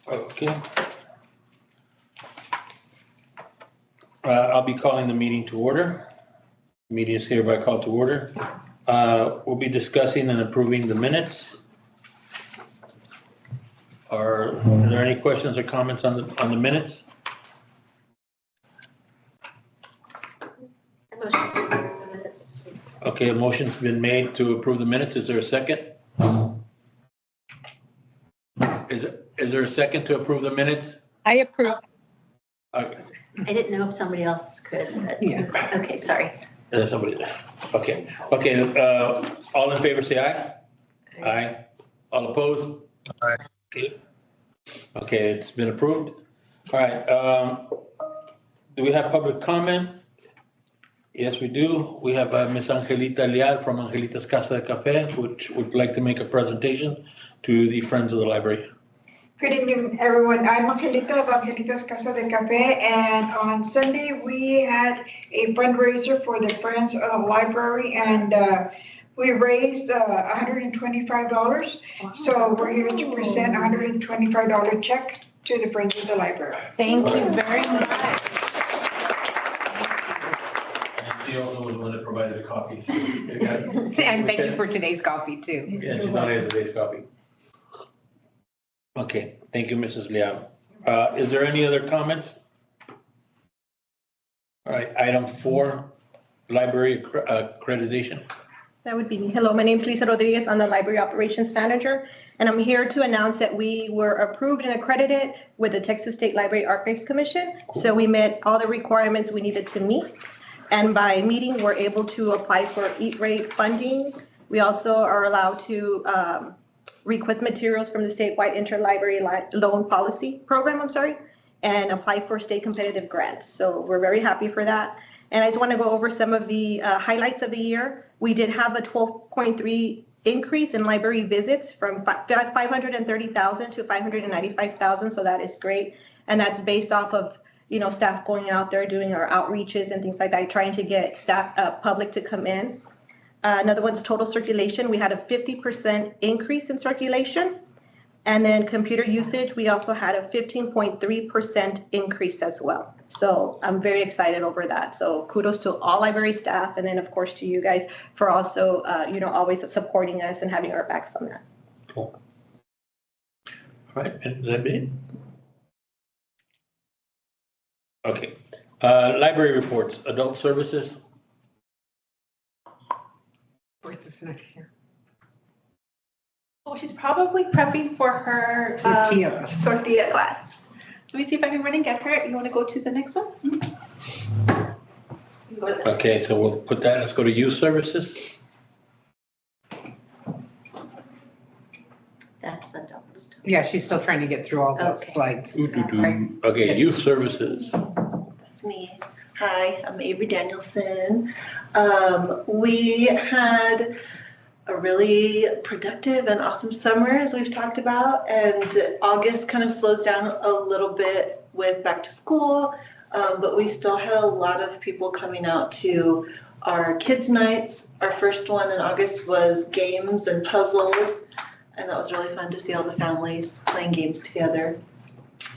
Okay. I'll be calling the meeting to order. Meeting is hereby called to order. We'll be discussing and approving the minutes. Are there any questions or comments on the minutes? Motion to approve the minutes. Okay, a motion's been made to approve the minutes. Is there a second? Is there a second to approve the minutes? I approve. Okay, I didn't know if somebody else could, but, Yeah. okay, sorry. there's somebody there. Okay, all in favor say aye. Aye. All opposed? Aye. Okay, it's been approved. All right, do we have public comment? Yes, we do. We have Ms. Angelita Leal from Angelita's Casa de Cafe, which would like to make a presentation to the Friends of the Library. Good evening, everyone. I'm Angelita of Angelita's Casa de Cafe, and on Sunday, we had a fundraiser for the Friends of the Library, and we raised $125. So we're here to present a $125 check to the Friends of the Library. Thank you very much. And she also was the one that provided the coffee. And thank you for today's coffee too. Yeah, she donated today's coffee. Okay, thank you, Mrs. Leal. Is there any other comments? All right, item 4, library accreditation. That would be me. Hello, my name is Lisa Rodriguez. I'm the Library Operations Manager, and I'm here to announce that we were approved and accredited with the Texas State Library Archives Commission. So we met all the requirements we needed to meet, and by meeting, we're able to apply for EAT rate funding. We also are allowed to request materials from the statewide interlibrary loan policy program, and apply for state competitive grants. So we're very happy for that. And I just want to go over some of the highlights of the year. We did have a 12.3 increase in library visits from 530,000 to 595,000. So that is great. And that's based off of, staff going out there doing our outreaches and things like that, trying to get staff, public to come in. Another one's total circulation. We had a 50% increase in circulation. And then computer usage, we also had a 15.3% increase as well. So I'm very excited over that. So kudos to all library staff, and then of course to you guys for also, always supporting us and having our backs on that. Cool. All right, and that it? Okay, library reports, adult services. Bertha's not here. Oh, she's probably prepping for her tortilla class. Let me see if I can run and get her. You want to go to the next one? Okay, so we'll put that, let's go to youth services. That's adults. Yeah, she's still trying to get through all those Okay. slides. Okay, youth services. That's me. Hi, I'm Avery Danielson. We had a really productive and awesome summer, as we've talked about, and August kind of slows down a little bit with back to school, but we still had a lot of people coming out to our kids' nights. Our first one in August was games and puzzles, and that was really fun to see all the families playing games together.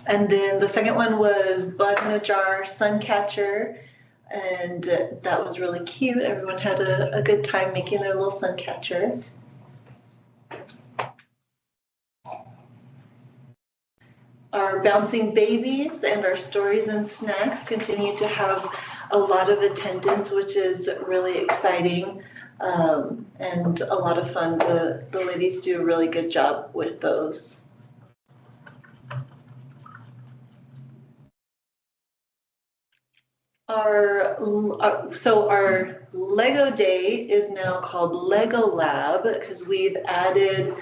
And then the second one was Bug in a Jar Sun Catcher, and that was really cute. Everyone had a good time making their little sun catcher. Our Bouncing Babies and our Stories and Snacks continue to have a lot of attendance, which is really exciting, and a lot of fun. The ladies do a really good job with those. Our Lego Day is now called Lego Lab because we've added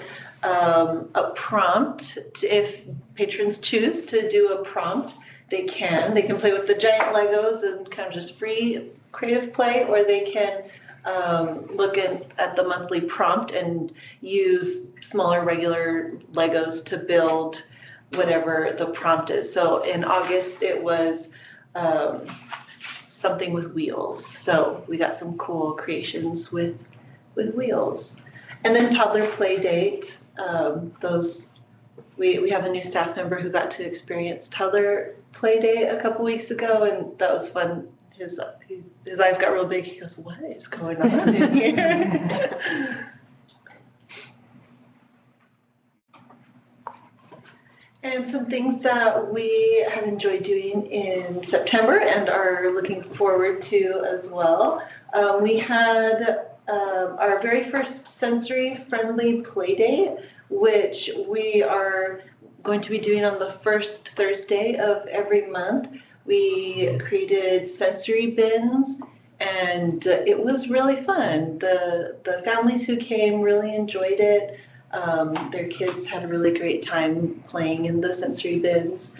a prompt. If patrons choose to do a prompt, they can play with the giant Legos and kind of just free creative play, or they can look at the monthly prompt and use smaller regular Legos to build whatever the prompt is. So in August it was something with wheels. So we got some cool creations with wheels. And then toddler play date, those we have a new staff member who got to experience toddler play day a couple weeks ago, and that was fun. His eyes got real big. He goes, "What is going on in here?" And some things that we have enjoyed doing in September and are looking forward to as well. We had our very first sensory-friendly play day, which we are going to be doing on the first Thursday of every month. We created sensory bins, and it was really fun. The families who came really enjoyed it. Their kids had a really great time playing in the sensory bins.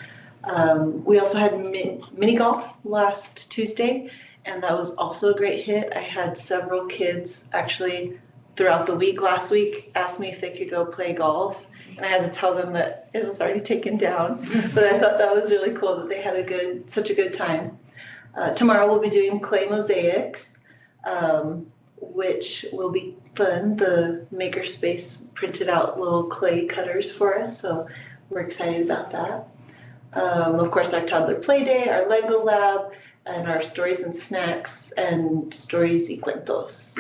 We also had mini golf last Tuesday, and that was also a great hit. I had several kids actually throughout the week last week ask me if they could go play golf, and I had to tell them that it was already taken down. But I thought that was really cool that they had such a good time. Tomorrow we'll be doing clay mosaics, which will be fun. The Makerspace printed out little clay cutters for us, so we're excited about that. Of course, our toddler play day, our Lego lab, and our stories and snacks and stories y cuentos.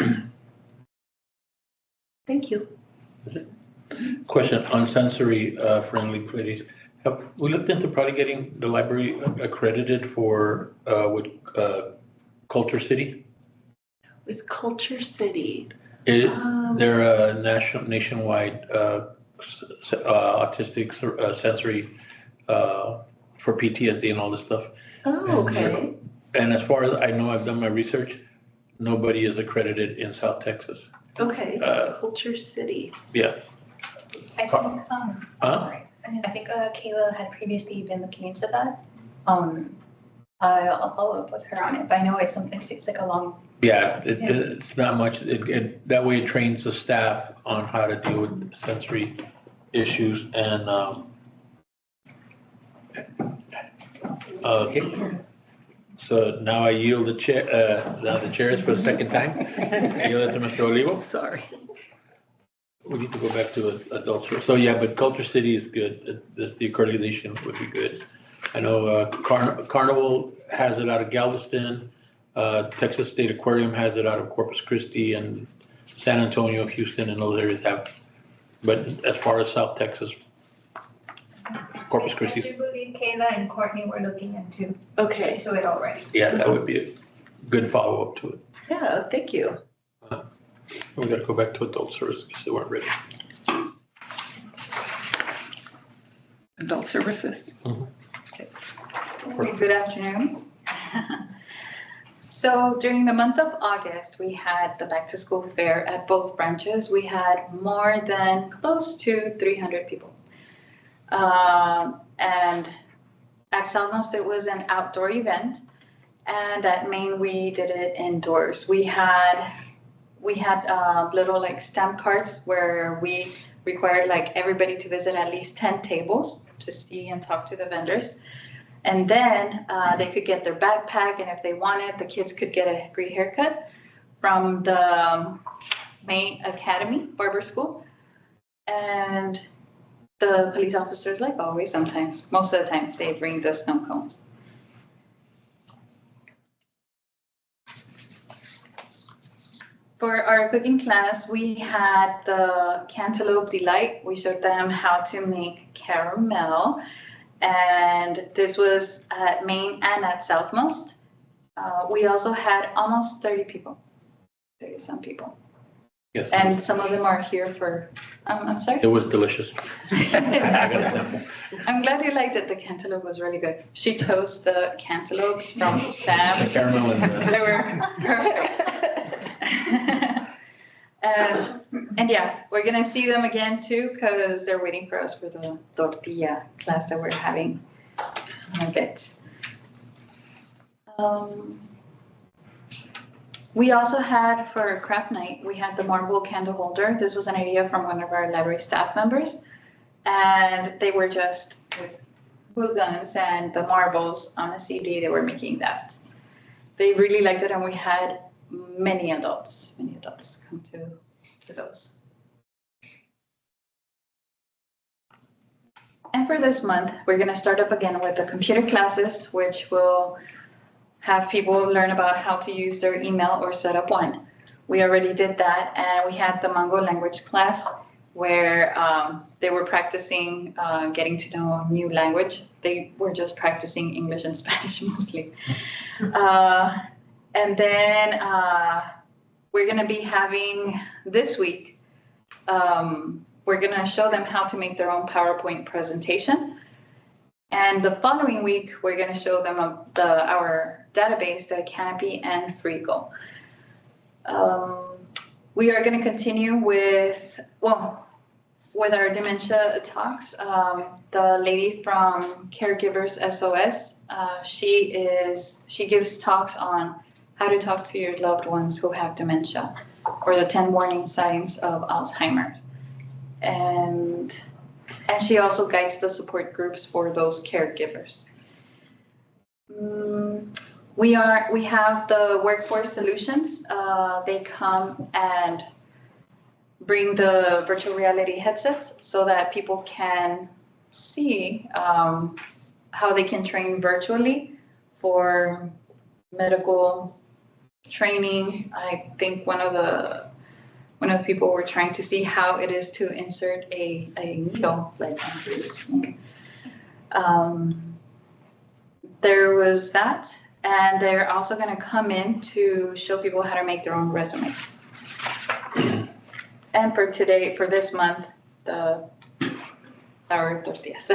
Thank you. Question on sensory friendly plays. Have we looked into probably getting the library accredited for with Culture City? With Culture City. They're a nationwide autistic sensory for PTSD and all this stuff. Oh, okay. And as far as I know, I've done my research, nobody is accredited in South Texas. Okay, Culture City. Yeah. I think, sorry. I think Kayla had previously been looking into that. I'll follow up with her on it, but I know it's something, it's like a long. Yeah, it's not much. That way it trains the staff on how to deal with sensory issues and, okay. So now I yield the chair, now the chairs for the second time. I yield it to Mr. Olivo. Sorry. We need to go back to adults. So yeah, but Culture City is good. The accreditation would be good. I know Carnival has it out of Galveston. Texas State Aquarium has it out of Corpus Christi, and San Antonio, Houston, and those areas have. But as far as South Texas, Corpus Christi. I do believe Kayla and Courtney were looking into Okay. it already. Yeah, that would be a good follow-up to it. Yeah, thank you. We gotta go back to adult services because they weren't ready. Adult services. Good afternoon. So during the month of August, we had the back to school fair at both branches. We had more than close to 300 people. And at Southmost, it was an outdoor event. And at Maine, we did it indoors. We had little like stamp cards where we required like everybody to visit at least 10 tables to see and talk to the vendors. And then they could get their backpack, and if they wanted, the kids could get a free haircut from the Maine Academy Barber School. And the police officers, like always, sometimes, most of the time, they bring the snow cones. For our cooking class, we had the Cantaloupe Delight. We showed them how to make caramel. And this was at Maine and at Southmost. We also had almost 30 people, 30 some people. Yes. And some of them are here for, I'm sorry? It was delicious. I got a sample. I'm glad you liked it. The cantaloupe was really good. She chose the cantaloupes from Sam's. The caramel and They were perfect. And yeah, we're gonna see them again too, because they're waiting for us for the tortilla class that we're having in a bit. We also had, for craft night, we had the marble candle holder. This was an idea from one of our library staff members. And they were just with glue guns and the marbles on a CD, they were making that. They really liked it, and we had many adults come to those. And for this month, we're gonna start up again with the computer classes, which will have people learn about how to use their email or set up one. We already did that, and we had the Mango language class where they were practicing getting to know a new language. They were just practicing English and Spanish mostly. And then we're gonna be having this week, we're gonna show them how to make their own PowerPoint presentation. And the following week, we're gonna show them our database, the Canopy and Frigo. We are gonna continue with our dementia talks. The lady from Caregivers SOS, she gives talks on how to talk to your loved ones who have dementia, or the 10 warning signs of Alzheimer's. And she also guides the support groups for those caregivers. We have the workforce solutions. They come and bring the virtual reality headsets so that people can see how they can train virtually for medical training. I think one of the people were trying to see how it is to insert a needle like into the skin. There was that, and they're also going to come in to show people how to make their own resume. And for this month, our tortillas.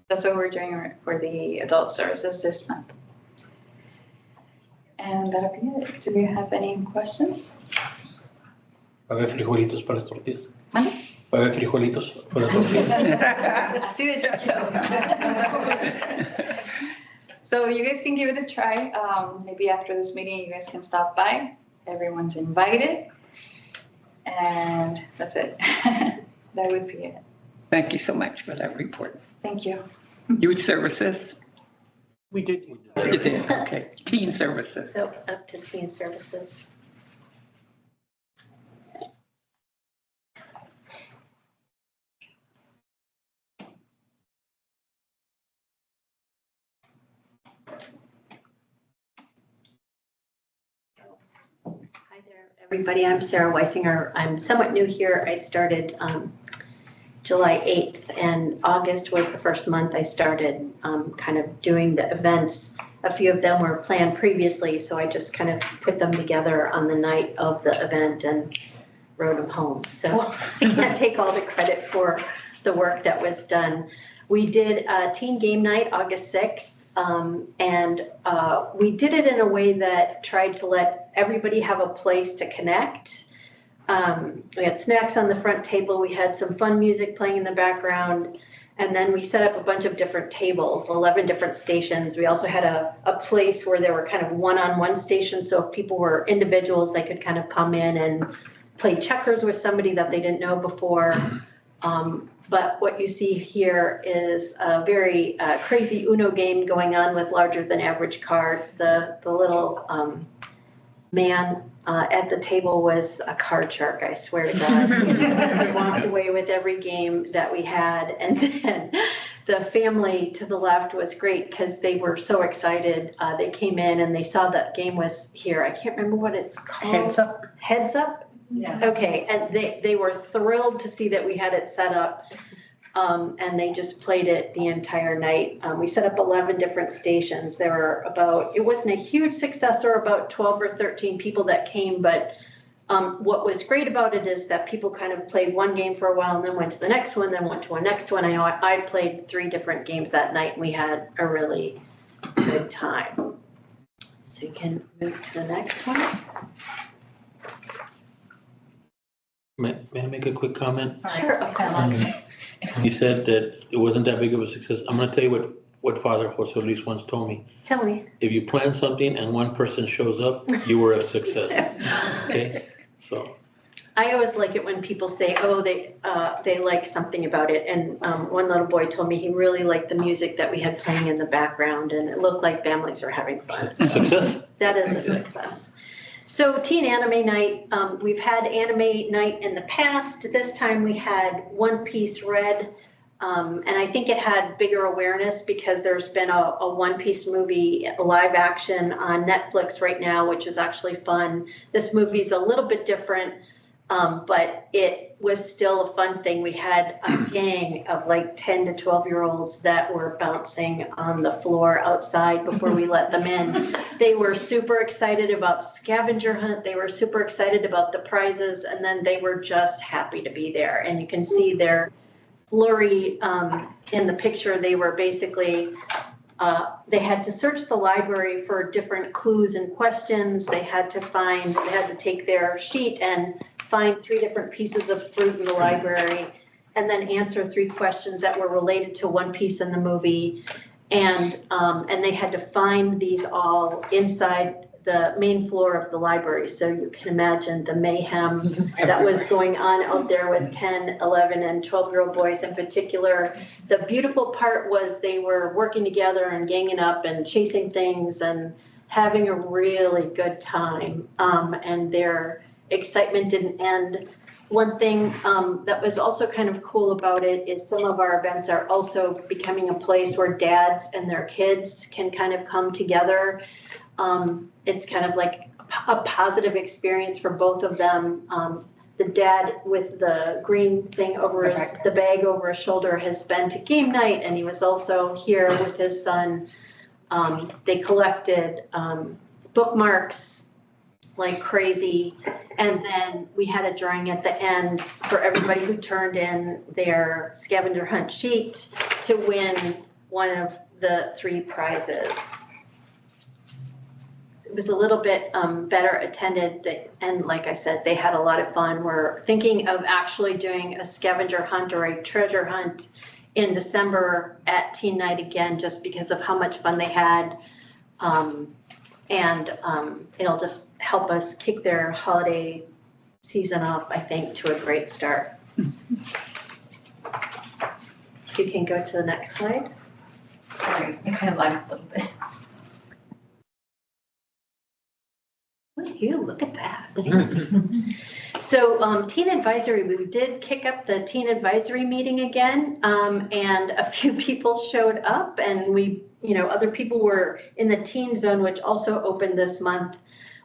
That's what we're doing for the adult services this month. And that'll be it. Do we have any questions? ¿Va a haber frijolitos para las tortillas? ¿Mande? ¿Va a haber frijolitos para las tortillas? Así de chiquito. So you guys can give it a try. Maybe after this meeting, you guys can stop by. Everyone's invited. And that's it. That would be it. Thank you so much for that report. Thank you. Youth services? We did. You did, okay. Teen services? So up to teen services. Hi there, everybody. I'm Sarah Weisinger. I'm somewhat new here. I started July 8th, and August was the first month I started kind of doing the events. A few of them were planned previously, so I just kind of put them together on the night of the event and wrote them home. So I can't take all the credit for the work that was done. We did a teen game night August 6th, and we did it in a way that tried to let everybody have a place to connect. We had snacks on the front table, we had some fun music playing in the background, and then we set up a bunch of different tables, 11 different stations. We also had a place where there were kind of one-on-one stations, so if people were individuals, they could kind of come in and play checkers with somebody that they didn't know before. But what you see here is a very crazy Uno game going on with larger than average cards. The little man at the table was a card shark, I swear to God. We walked away with every game that we had. And then the family to the left was great because they were so excited. They came in and they saw that game was here. I can't remember what it's called. Heads Up. Heads Up? Yeah. Okay, and they were thrilled to see that we had it set up. And they just played it the entire night. We set up 11 different stations. There were it wasn't a huge success, or about 12 or 13 people that came, but what was great about it is that people kind of played one game for a while and then went to the next one, then went to a next one. I know I played 3 different games that night and we had a really good time. So you can move to the next one. May I make a quick comment? Sure, of course. You said that it wasn't that big of a success. I'm gonna tell you what Father Jose Luis once told me. Tell me. If you plan something and one person shows up, you were a success. Okay, so. I always like it when people say, oh, they like something about it. And one little boy told me he really liked the music that we had playing in the background, and it looked like families were having fun. So Success. that is a success. So Teen Anime Night, we've had Anime Night in the past. This time we had One Piece Red And I think it had bigger awareness because there's been a One Piece movie, live action on Netflix right now, which is actually fun. This movie's a little bit different, but it was still a fun thing. We had a gang of like 10 to 12-year-olds that were bouncing on the floor outside before we let them in. They were super excited about scavenger hunt. They were super excited about the prizes, and then they were just happy to be there. And you can see their flurry in the picture. They were basically, they had to search the library for different clues and questions. They had to take their sheet and find 3 different pieces of fruit in the library and then answer 3 questions that were related to One Piece in the movie. And they had to find these all inside the main floor of the library. So you can imagine the mayhem that was going on out there with 10, 11, and 12-year-old boys in particular. The beautiful part was they were working together and ganging up and chasing things and having a really good time. And their excitement didn't end. One thing that was also kind of cool about it is some of our events are also becoming a place where dads and their kids can kind of come together. It's kind of like a positive experience for both of them. The dad with the green thing over the bag over his shoulder has been to game night, and he was also here with his son. They collected bookmarks like crazy. And then we had a drawing at the end for everybody who turned in their scavenger hunt sheet to win one of the 3 prizes. It was a little bit better attended, and like I said, they had a lot of fun. We're thinking of actually doing a scavenger hunt or a treasure hunt in December at Teen Night again, just because of how much fun they had. And it'll just help us kick their holiday season off, I think, to a great start. You can go to the next slide. Sorry, I kind of lagged a little bit. Look at that. So Teen Advisory, we did kick up the Teen Advisory meeting again, and a few people showed up, and other people were in the teen zone, which also opened this month.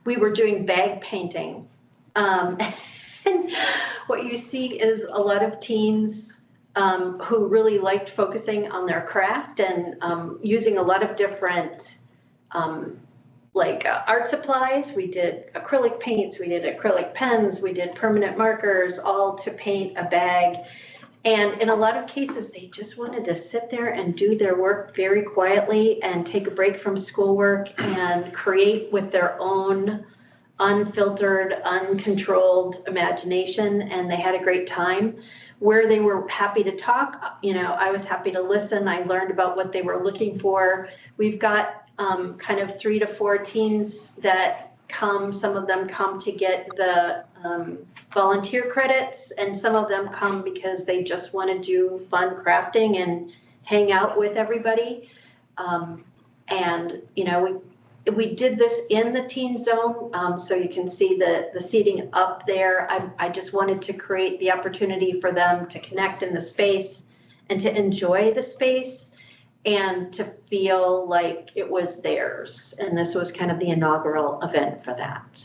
We were doing bag painting. And what you see is a lot of teens who really liked focusing on their craft and using a lot of different art supplies. We did acrylic paints, we did acrylic pens, we did permanent markers, all to paint a bag. And in a lot of cases, they just wanted to sit there and do their work very quietly and take a break from schoolwork and create with their own unfiltered, uncontrolled imagination. And they had a great time. Where they were happy to talk, I was happy to listen. I learned about what they were looking for. We've got kind of 3 to 4 teens that come. Some of them come to get the volunteer credits, and some of them come because they just want to do fun crafting and hang out with everybody. We did this in the teen zone, so you can see the seating up there. I just wanted to create the opportunity for them to connect in the space and to enjoy the space and to feel like it was theirs. And this was kind of the inaugural event for that.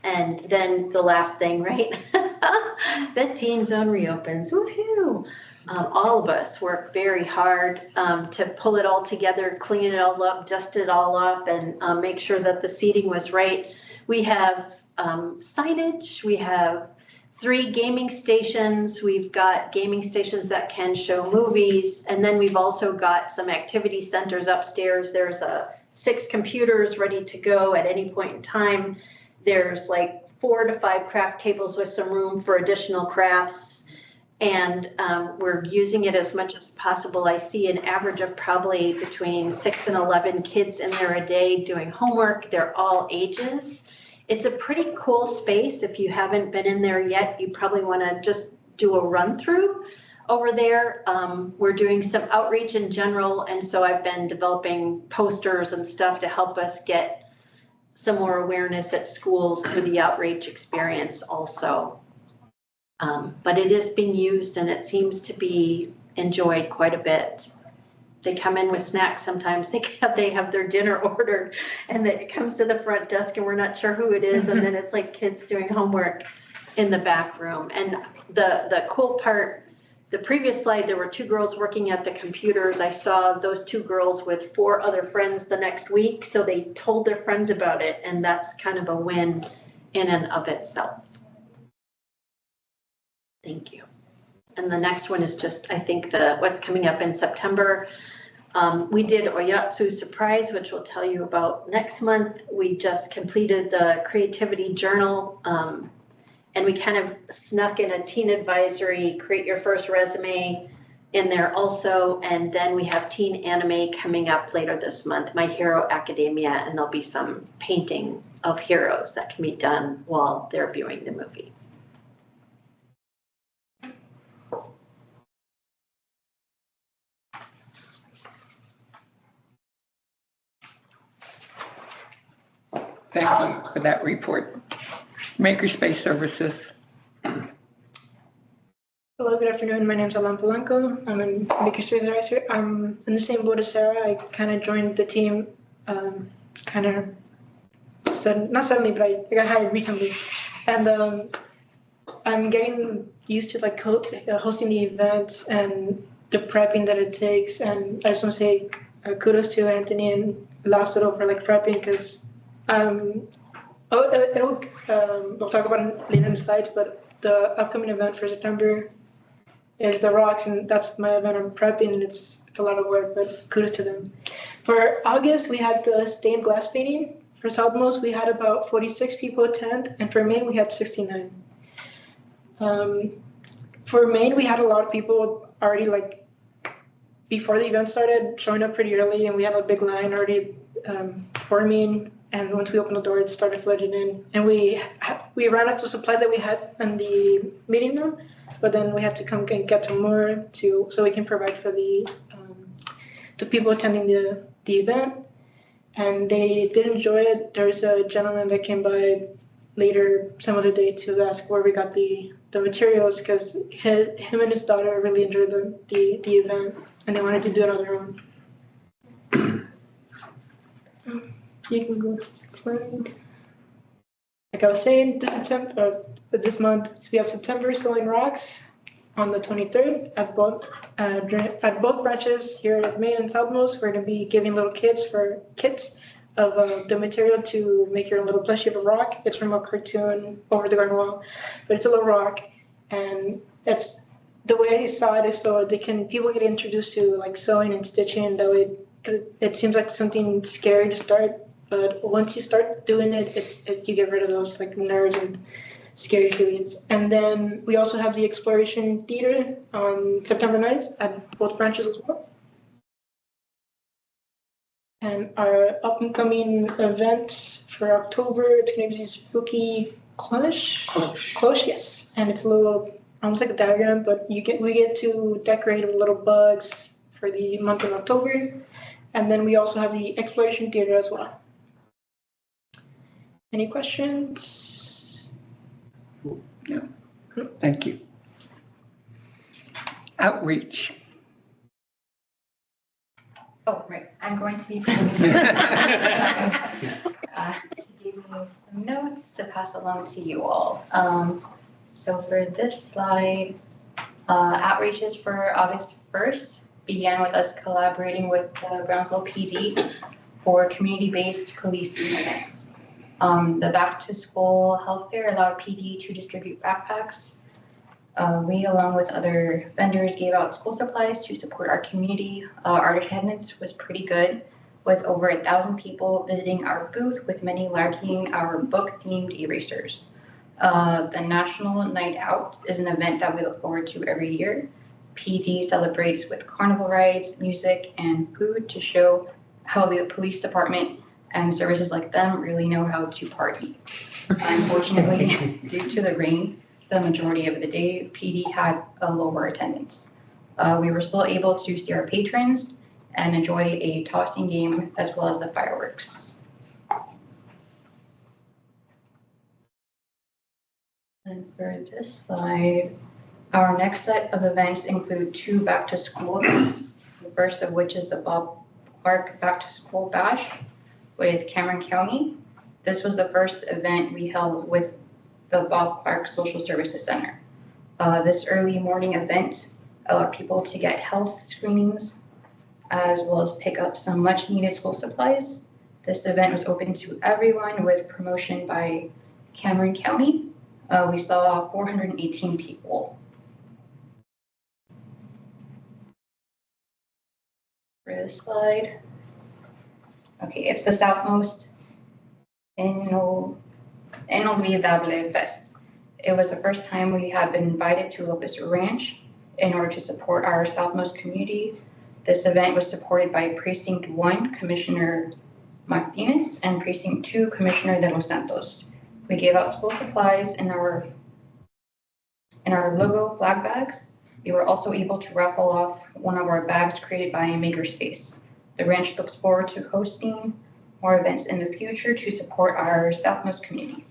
And then the last thing, right? The teen zone reopens, woohoo! All of us worked very hard to pull it all together, clean it all up, dust it all up, and make sure that the seating was right. We have signage, we have 3 gaming stations. We've got gaming stations that can show movies. And then we've also got some activity centers upstairs. There's 6 computers ready to go at any point in time. There's like 4 to 5 craft tables with some room for additional crafts. And we're using it as much as possible. I see an average of probably between 6 and 11 kids in there a day doing homework. They're all ages. It's a pretty cool space. If you haven't been in there yet, you probably want to just do a run through over there. We're doing some outreach in general, and so I've been developing posters and stuff to help us get some more awareness at schools through the outreach experience also. But it is being used and it seems to be enjoyed quite a bit. They come in with snacks sometimes. They have their dinner ordered and then it comes to the front desk and we're not sure who it is. And then it's like kids doing homework in the back room. And the cool part, the previous slide, there were 2 girls working at the computers. I saw those 2 girls with 4 other friends the next week. So they told their friends about it. And that's kind of a win in and of itself. Thank you. And the next one is just, I think, what's coming up in September. We did Oyatsu Surprise, which we'll tell you about next month. We just completed the Creativity Journal, and we kind of snuck in a teen advisory, create your first resume in there also. And then we have teen anime coming up later this month, My Hero Academia, and there'll be some painting of heroes that can be done while they're viewing the movie. Thank you for that report. Makerspace Services. Hello, good afternoon. My name is Alan Polanco. I'm a Makerspace Advisor. I'm in the same boat as Sarah. I kind of joined the team, not suddenly, but I got hired recently. And I'm getting used to like hosting the events and the prepping that it takes. And I just want to say kudos to Anthony and Lassero for like prepping because we'll talk about it later in the slides, but the upcoming event for September is the Rocks, and that's my event I'm prepping, and it's a lot of work, but kudos to them. For August, we had the stained glass painting. For Southmost, we had about 46 people attend, and for Maine, we had 69. For Maine, we had a lot of people already, like, before the event started, showing up pretty early, and we had a big line already forming. And once we opened the door, it started flooding in. And we ran out of supplies that we had in the meeting room, but then we had to come and get some more so we can provide for the people attending the event. And they did enjoy it. There's a gentleman that came by later some other day to ask where we got the materials because him and his daughter really enjoyed the event and they wanted to do it on their own. You can go to the next slide. Like I was saying, this month we have September Sewing Rocks on the 23rd at both branches here at Maine and Southmost. We're going to be giving little kids kits of the material to make your own little plushie of a rock. It's from a cartoon Over the Garden Wall, but it's a little rock, and it's the way I saw it is so people get introduced to like sewing and stitching that way because it seems like something scary to start. But once you start doing it, you get rid of those like nerves and scary feelings. And then we also have the Exploration Theater on September 9th at both branches as well. And our up-and-coming event for October, it's going to be Spooky Cloche, yes. And it's a little, almost like a diagram, but we get to decorate with little bugs for the month of October. And then we also have the Exploration Theater as well. Any questions? No. Thank you. Outreach. Oh, right. I'm going to be gave me some notes to pass along to you all. So for this slide, outreaches for August 1st began with us collaborating with the Brownsville PD for community-based policing events. The back to school health fair allowed PD to distribute backpacks. We, along with other vendors, gave out school supplies to support our community. Our attendance was pretty good, with over 1,000 people visiting our booth, with many liking our book-themed erasers. The National Night Out is an event that we look forward to every year. PD celebrates with carnival rides, music, and food to show how the police department and services like them really know how to party. Unfortunately, due to the rain, the majority of the day, PD had a lower attendance. We were still able to see our patrons and enjoy a tossing game as well as the fireworks. And for this slide, our next set of events include 2 back-to-school events. The first of which is the Bob Clark Back-to-School Bash with Cameron County. This was the first event we held with the Bob Clark Social Services Center. This early morning event allowed people to get health screenings as well as pick up some much needed school supplies. This event was open to everyone with promotion by Cameron County. We saw 418 people. For this slide. Okay, it's the Southmost Inolvidable Fest. It was the first time we had been invited to Lopez Ranch in order to support our Southmost community. This event was supported by Precinct 1 Commissioner Martinez and Precinct 2 Commissioner De Los Santos. We gave out school supplies in our logo flag bags. We were also able to raffle off one of our bags created by Makerspace. The ranch looks forward to hosting more events in the future to support our Southmost community.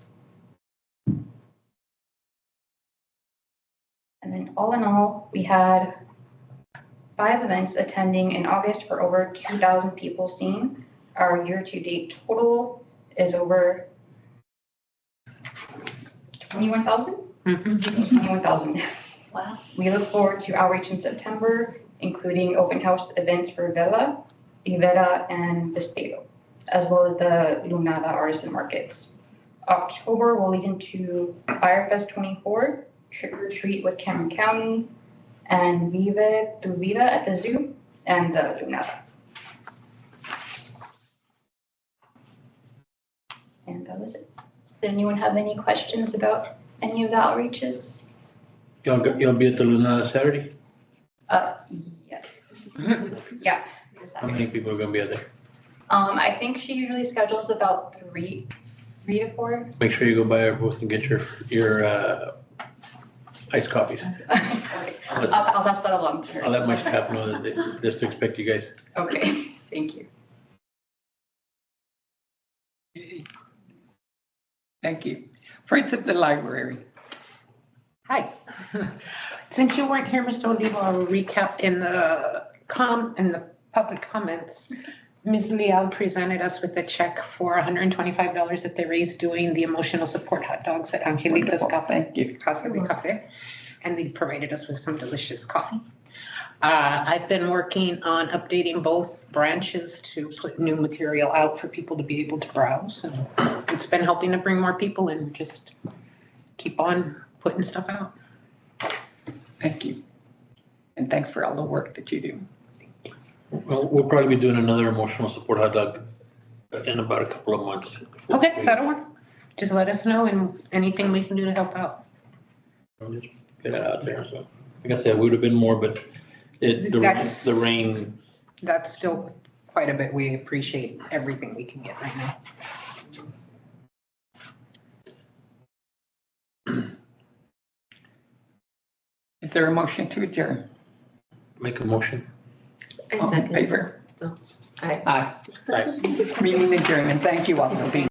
And then all in all, we had 5 events attending in August for over 2,000 people seen. Our year-to-date total is over 21,000? 21,000. Wow. We look forward to outreach in September, including open house events for Vela, Rivera, and Vestedo, as well as the Lunada artisan markets. October will lead into Firefest 24, Trick or Treat with Cameron County, and Vive tu Vida at the zoo, and the Lunada. And that was it. Did anyone have any questions about any of the outreaches? You'll be at the Lunada Saturday? Yes. Yeah. How many people are gonna be out there? I think she usually schedules about three to 4. Make sure you go by our booth and get your iced coffees. I'll pass that along to her. I'll let my staff know that just to expect you guys. Okay, thank you. Thank you. Friends of the Library. Hi. Since you weren't here, Mr. Olivo, I'll recap in the public comments. Ms. Leal presented us with a check for $125 that they raised doing the emotional support hot dogs at Angelita's Cafe. Thank you. Casa de Cafe. And they provided us with some delicious coffee. I've been working on updating both branches to put new material out for people to be able to browse. And it's been helping to bring more people in, just keep on putting stuff out. Thank you. And thanks for all the work that you do. Well, we'll probably be doing another emotional support hot dog in about a couple of months. Okay, that'll work. Just let us know and anything we can do to help out. I'll just get it out there. So, like I said, would have been more, but the rain. That's still quite a bit. We appreciate everything we can get right now. Is there a motion to adjourn? Make a motion. All in favor? Aye. Aye. Meeting adjourned, and thank you all for being